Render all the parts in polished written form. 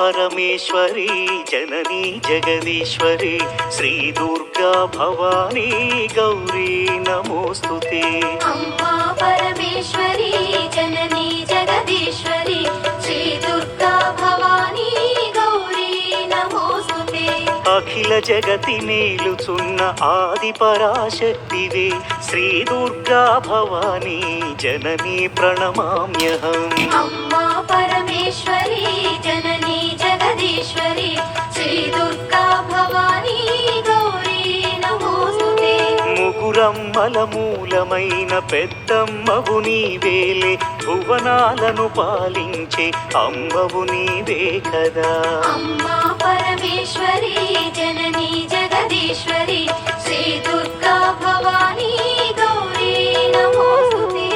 परमेश्वरी जननी जगदीश्वरी श्री दुर्गा भवानी गौरी नमोस्तुते। अम्मा परमेश्वरी जननी जगदीश्वरी श्री दुर्गा भवानी गौरी नमोस्तुते। अखिल जगति मेलुचुन्न आदि पराशक्तिवे श्री दुर्गा भवानी जननी प्रणमाम्यहम्। अम्मा परमेश्वरी जननी जगदीश्वरी श्री दुर्गा भवानी गौरी नमोस्तुते। ముగురమ్మల మూలమైన పెద్దమ్మవు నీవేలే భువనాలను పాలించే అమ్మవు నీవే కదా। अम्मा परमेश्वरी जननी जगदीश्वरी श्री दुर्गा भवानी गौरी नमोस्तुते।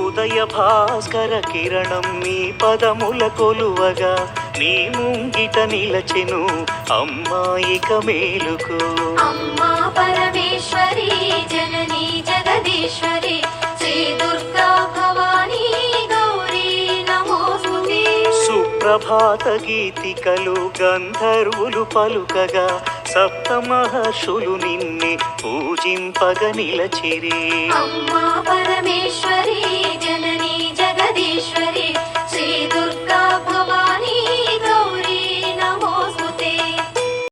ఉదయ భాస్కర కిరణం నీ పదముల కొలువగా నీ ముంగిట నిలచెను అమ్మాయిక మేలుకు। अम्मा परमेश्वरी जननी जगदीश्वरी श्री दुर्गा भवानी गौरी नमोस्तुते। సుప్రభాత గీతికలు గంధర్వులు పలుకగా సప్త మహర్షులు నిన్నే పూజింపగ నిలచిరి। अम्मा परमेश्वरी जननी जगदीश्वरी